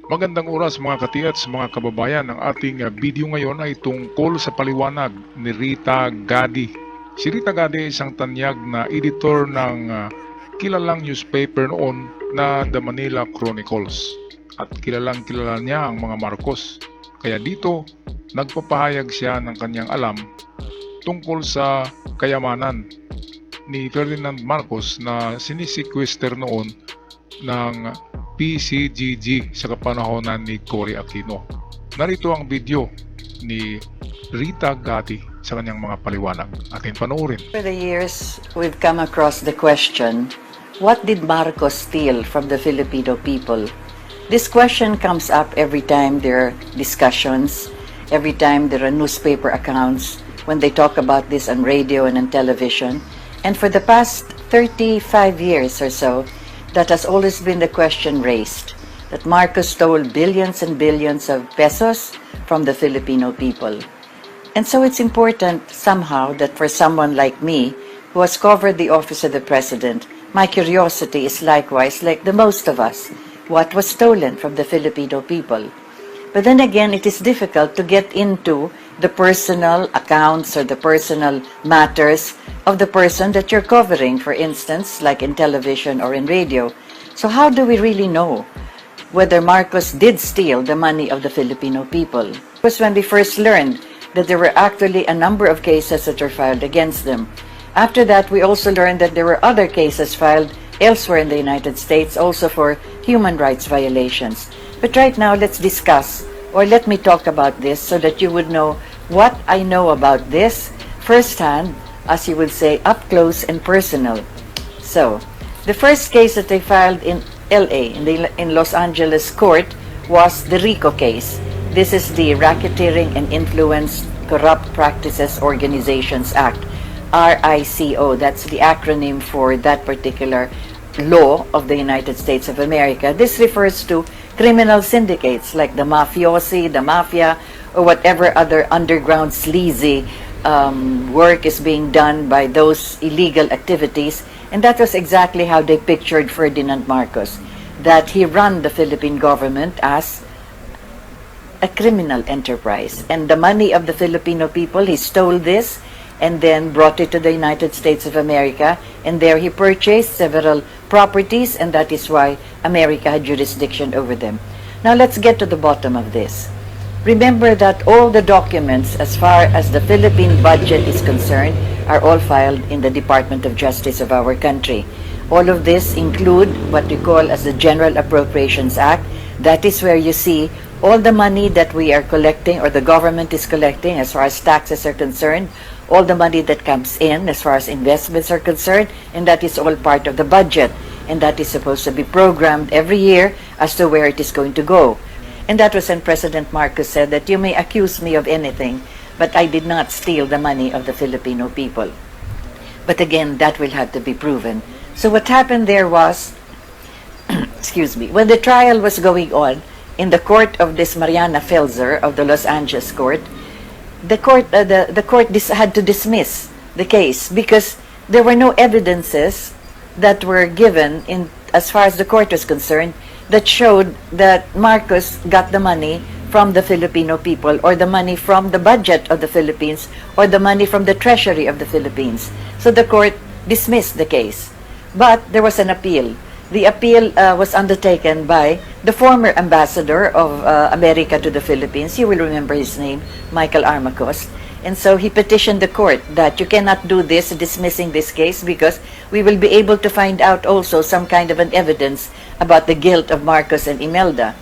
Magandang oras mga katiyats, mga kababayan. Ang ating video ngayon ay tungkol sa paliwanag ni Rita Gadi. Si Rita Gadi ay isang tanyag na editor ng kilalang newspaper noon na The Manila Chronicles. At kilalang kilala niya ang mga Marcos. Kaya dito, nagpapahayag siya ng kanyang alam tungkol sa kayamanan ni Ferdinand Marcos na sinisequester noon ng PCGG sa kapanahonan ni Cory Aquino. Narito ang video ni Rita Gadi sa kanyang mga paliwanag. Atin panoorin. For the years, we've come across the question, what did Marcos steal from the Filipino people? This question comes up every time there are discussions, every time there are newspaper accounts, when they talk about this on radio and on television. And for the past 35 years or so, that has always been the question raised, that Marcos stole billions and billions of pesos from the Filipino people. And so it's important somehow that for someone like me, who has covered the office of the president, my curiosity is likewise like the most of us. What was stolen from the Filipino people? But then again, it is difficult to get into the personal accounts or the personal matters of the person that you're covering, for instance, like in television or in radio. So how do we really know whether Marcos did steal the money of the Filipino people? It was when we first learned that there were actually a number of cases that were filed against them. After that, we also learned that there were other cases filed elsewhere in the United States, also for human rights violations. But right now, let's discuss, or let me talk about this so that you would know what I know about this firsthand, as you would say, up close and personal. So, the first case that they filed in LA, in Los Angeles court, was the RICO case. This is the Racketeering and Influence Corrupt Practices Organizations Act, RICO. That's the acronym for that particular law of the United States of America. This refers to criminal syndicates like the mafiosi, the mafia, or whatever other underground sleazy work is being done by those illegal activities. And that was exactly how they pictured Ferdinand Marcos, that he ran the Philippine government as a criminal enterprise. And the money of the Filipino people, he stole this and then brought it to the United States of America. And there he purchased several properties, and that is why America had jurisdiction over them. Now let's get to the bottom of this. Remember that all the documents as far as the Philippine budget is concerned are all filed in the Department of Justice of our country. All of this include what we call as the General Appropriations Act. That is where you see all the money that we are collecting, or the government is collecting as far as taxes are concerned, all the money that comes in as far as investments are concerned, and that is all part of the budget. And that is supposed to be programmed every year as to where it is going to go. And that was when President Marcos said that you may accuse me of anything, but I did not steal the money of the Filipino people. But again, that will have to be proven. So what happened there was, excuse me, when the trial was going on in the court of this Mariana Felzer of the Los Angeles court, the court had to dismiss the case because there were no evidences that were given in as far as the court was concerned that showed that Marcos got the money from the Filipino people, or the money from the budget of the Philippines, or the money from the treasury of the Philippines. So the court dismissed the case. But there was an appeal. The appeal was undertaken by the former ambassador of America to the Philippines. You will remember his name, Michael Armacos. And so he petitioned the court that you cannot do this, dismissing this case, because we will be able to find out also some kind of an evidence about the guilt of Marcos and Imelda.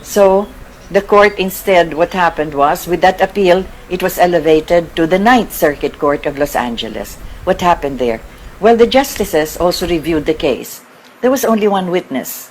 So the court instead, what happened was, with that appeal, it was elevated to the Ninth Circuit Court of Los Angeles. What happened there? Well, the justices also reviewed the case. There was only one witness,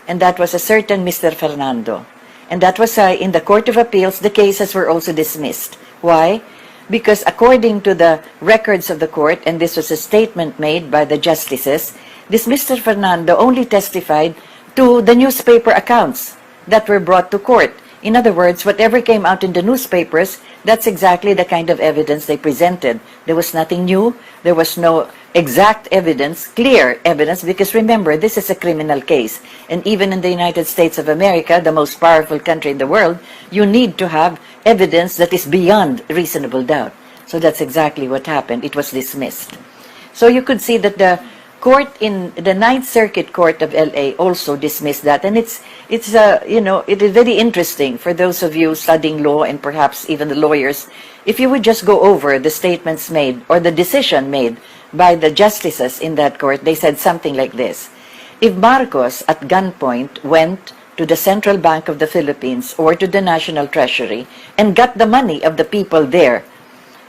and that was a certain Mr. Fernando. And that was in the Court of Appeals, the cases were also dismissed. Why? Because according to the records of the court, and this was a statement made by the justices, this Mr. Fernando only testified to the newspaper accounts that were brought to court. In other words, whatever came out in the newspapers, that's exactly the kind of evidence they presented. There was nothing new. There was no exact evidence, clear evidence, because remember, this is a criminal case. And even in the United States of America, the most powerful country in the world, you need to have evidence that is beyond reasonable doubt. So that's exactly what happened. It was dismissed. So you could see that the court in the Ninth Circuit Court of LA also dismissed that, and it is very interesting for those of you studying law and perhaps even the lawyers, if you would just go over the statements made or the decision made by the justices in that court. They said something like this: if Marcos at gunpoint went to the Central Bank of the Philippines or to the National Treasury and got the money of the people there,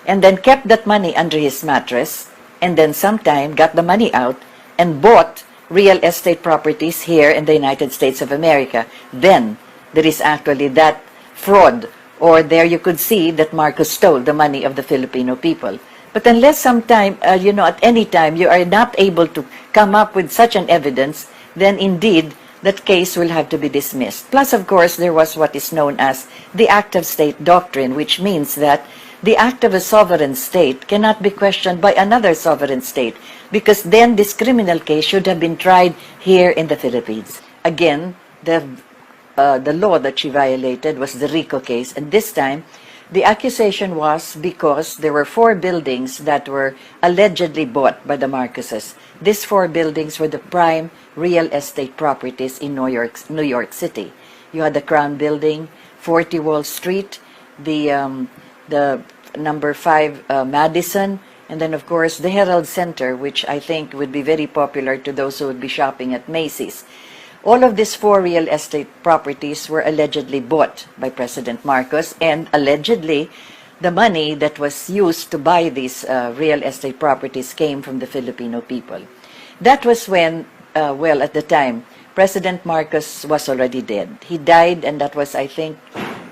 and then kept that money under his mattress, and then sometime got the money out and bought real estate properties here in the United States of America, then there is actually that fraud, or there you could see that Marcos stole the money of the Filipino people. But unless sometime, at any time you are not able to come up with such an evidence, then indeed that case will have to be dismissed. Plus, of course, there was what is known as the act of state doctrine, which means that the act of a sovereign state cannot be questioned by another sovereign state, because then this criminal case should have been tried here in the Philippines. Again, the law that she violated was the RICO case, and this time the accusation was because there were 4 buildings that were allegedly bought by the Marcoses. These 4 buildings were the prime real estate properties in New York City. You had the Crown Building, 40 Wall Street, the number 5 Madison, and then of course the Herald Center, which I think would be very popular to those who would be shopping at Macy's. All of these 4 real estate properties were allegedly bought by President Marcos, and allegedly the money that was used to buy these real estate properties came from the Filipino people. That was when, at the time, President Marcos was already dead. He died, and that was, I think,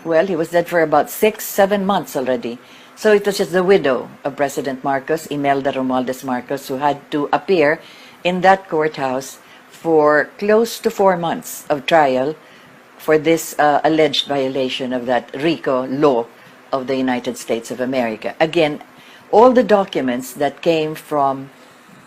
he was dead for about 6-7 months already. So it was just the widow of President Marcos, Imelda Romualdez Marcos, who had to appear in that courthouse for close to 4 months of trial for this alleged violation of that RICO law of the United States of America. Again, all the documents that came from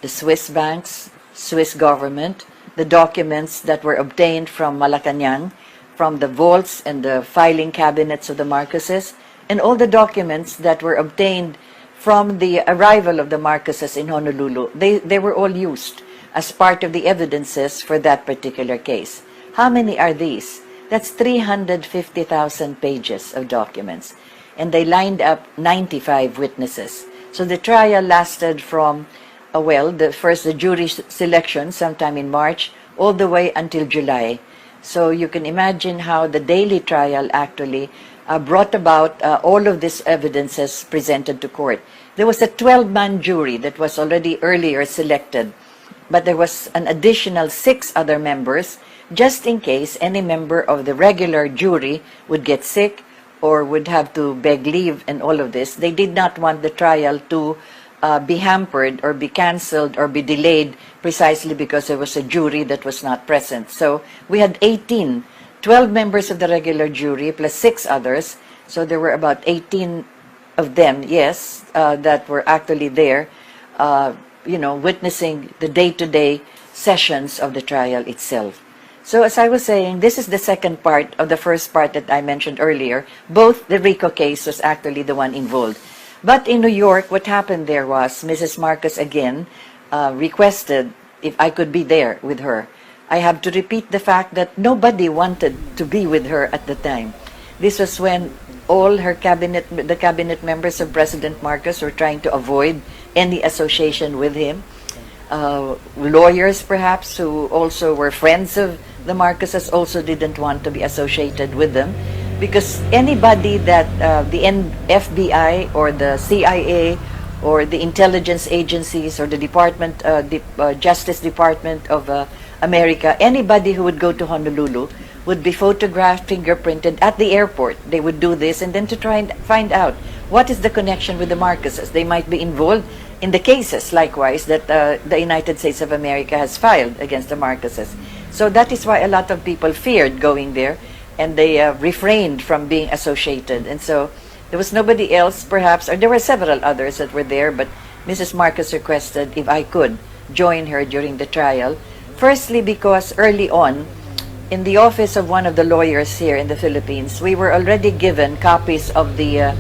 the Swiss banks, Swiss government, the documents that were obtained from Malacanang, from the vaults and the filing cabinets of the Marcoses, and all the documents that were obtained from the arrival of the Marcoses in Honolulu, they were all used as part of the evidences for that particular case. How many are these? That's 350,000 pages of documents. And they lined up 95 witnesses. So the trial lasted from, the jury selection sometime in March, all the way until July. So you can imagine how the daily trial actually brought about all of these evidences presented to court. There was a 12-man jury that was already earlier selected, but there was an additional 6 other members, just in case any member of the regular jury would get sick or would have to beg leave and all of this. They did not want the trial to be hampered or be canceled or be delayed precisely because there was a jury that was not present. So we had 12 members of the regular jury plus 6 others. So there were about 18 of them, that were actually there, witnessing the day-to-day sessions of the trial itself. So as I was saying, this is the second part of the first part that I mentioned earlier. Both the RICO case was actually the one involved. But in New York, what happened there was Mrs. Marcos again requested if I could be there with her. I have to repeat the fact that nobody wanted to be with her at the time. This was when all the cabinet members of President Marcos were trying to avoid any association with him. Lawyers, perhaps, who also were friends of the Marcoses, also didn't want to be associated with them, because anybody that the FBI or the CIA or the intelligence agencies or the Justice Department of America, anybody who would go to Honolulu would be photographed, fingerprinted at the airport. They would do this, and then to try and find out what is the connection with the Marcoses. They might be involved in the cases, likewise, that the United States of America has filed against the Marcoses. So that is why a lot of people feared going there. and they refrained from being associated. And so there was nobody else, perhaps, or there were several others that were there, but Mrs. Marcos requested if I could join her during the trial. Firstly, because early on, in the office of one of the lawyers here in the Philippines, we were already given copies of the,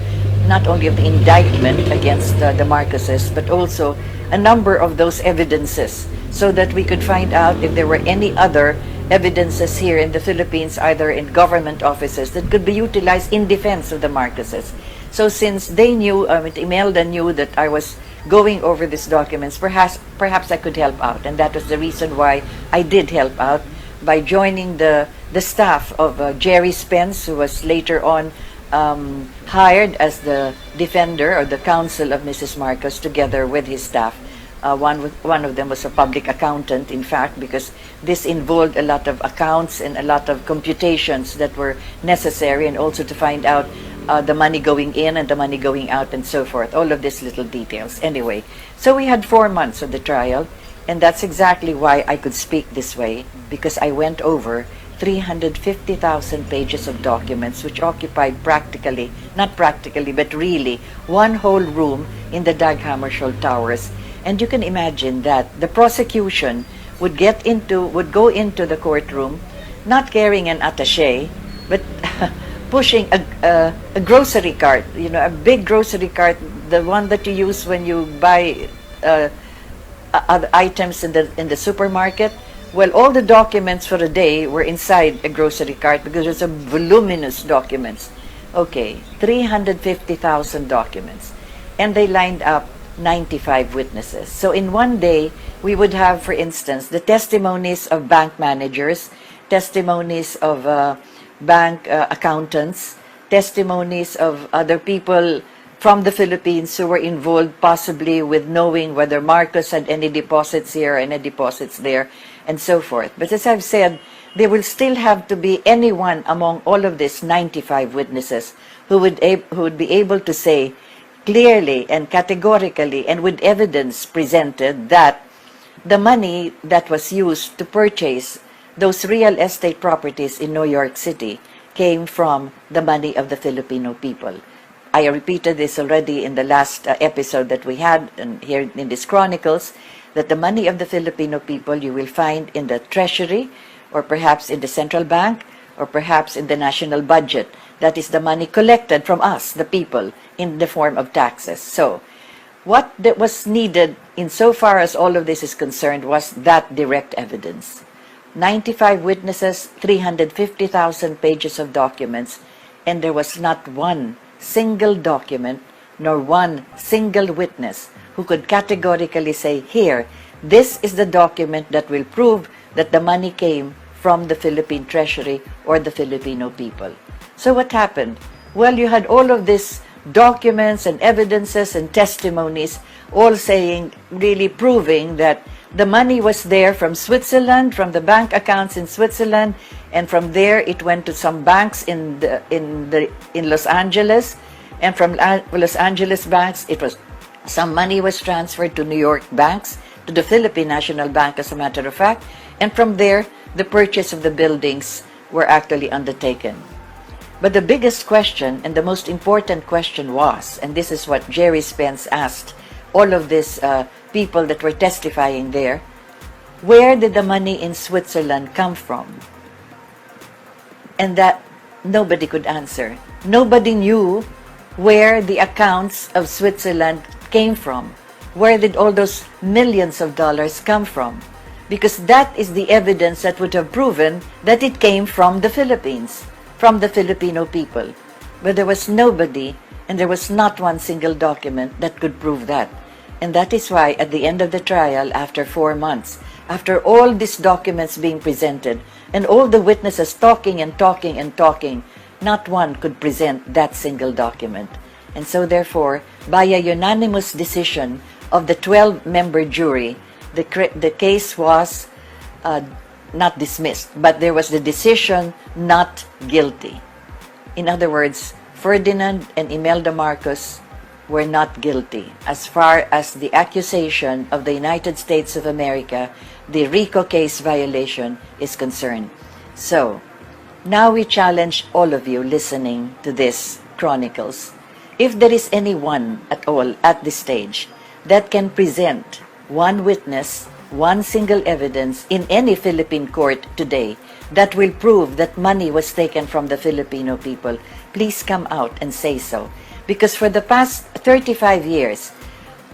not only of the indictment against the Marcoses, but also a number of those evidences, so that we could find out if there were any other evidences here in the Philippines, either in government offices, that could be utilized in defense of the Marcoses. So since they knew, Imelda knew that I was going over these documents, perhaps I could help out. And that was the reason why I did help out, by joining the staff of Jerry Spence, who was later on hired as the defender or the counsel of Mrs. Marcos, together with his staff. One of them was a public accountant, in fact, because this involved a lot of accounts and a lot of computations that were necessary, and also to find out the money going in and the money going out and so forth, all of these little details. Anyway, so we had 4 months of the trial, and that's exactly why I could speak this way, because I went over 350,000 pages of documents, which occupied practically, not practically, but really one whole room in the Dag Hammarskjöld Towers. And you can imagine that the prosecution would go into the courtroom, not carrying an attaché, but pushing a grocery cart, a big grocery cart, the one that you use when you buy other items in the supermarket. Well, all the documents for a day were inside a grocery cart, because it's a voluminous documents. Okay, 350,000 documents. And they lined up 95 witnesses. So in one day, we would have, for instance, the testimonies of bank managers, testimonies of bank accountants, testimonies of other people from the Philippines who were involved possibly with knowing whether Marcos had any deposits here or any deposits there, and so forth. But as I've said, there will still have to be anyone among all of these 95 witnesses who would be able to say clearly and categorically and with evidence presented that the money that was used to purchase those real estate properties in New York City came from the money of the Filipino people. I repeated this already in the last episode that we had here in these chronicles, that the money of the Filipino people you will find in the treasury, or perhaps in the central bank, or perhaps in the national budget. That is the money collected from us, the people, in the form of taxes. So what was needed insofar as all of this is concerned was that direct evidence. 95 witnesses, 350,000 pages of documents, and there was not one single document nor one single witness who could categorically say, here, this is the document that will prove that the money came from the Philippine Treasury or the Filipino people. So what happened? Well, you had all of these documents and evidences and testimonies all saying, really proving that the money was there from Switzerland, from the bank accounts in Switzerland, and from there it went to some banks in Los Angeles, and from Los Angeles banks some money was transferred to New York banks, to the Philippine National Bank, as a matter of fact, and from there the purchase of the buildings were actually undertaken. But the biggest question and the most important question was, and this is what Jerry Spence asked all of these people that were testifying there, where did the money in Switzerland come from? And that nobody could answer. Nobody knew where the accounts of Switzerland came from. Where did all those millions of dollars come from? Because that is the evidence that would have proven that it came from the Philippines, from the Filipino people. But there was nobody, and there was not one single document that could prove that. And that is why at the end of the trial, after 4 months, after all these documents being presented, and all the witnesses talking and talking and talking, not one could present that single document. And so therefore, by a unanimous decision of the 12-member jury, the case was not dismissed, but there was the decision not guilty. In other words, Ferdinand and Imelda Marcos were not guilty as far as the accusation of the United States of America, the RICO case violation, is concerned. So, Now we challenge all of you listening to this Chronicles. If there is anyone at all at this stage that can present one witness, one single evidence in any Philippine court today that will prove that money was taken from the Filipino people, please come out and say so. Because for the past 35 years,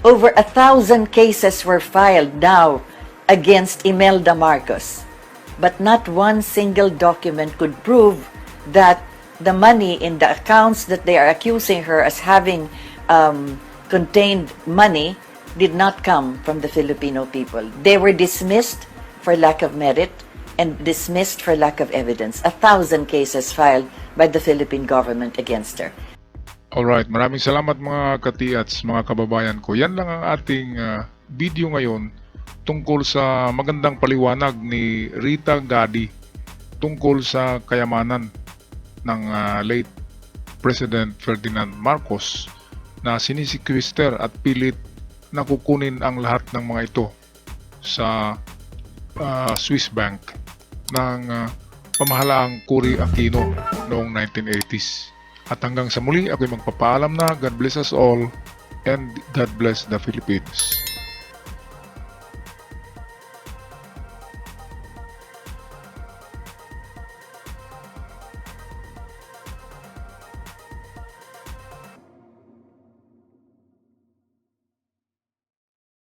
over 1,000 cases were filed now against Imelda Marcos. But not one single document could prove that the money in the accounts that they are accusing her as having contained money did not come from the Filipino people. They were dismissed for lack of merit and dismissed for lack of evidence. 1,000 cases filed by the Philippine government against her. Alright, maraming salamat mga katiats, mga kababayan ko. Yan lang ang ating video ngayon tungkol sa magandang paliwanag ni Rita Gadi tungkol sa kayamanan ng late President Ferdinand Marcos na sinisikwister at pilit na kukunin ang lahat ng mga ito sa Swiss bank ng pamahalaang Cory Aquino noong 1980s. At hanggang sa muli, ako'y magpapaalam na. God bless us all and God bless the Philippines.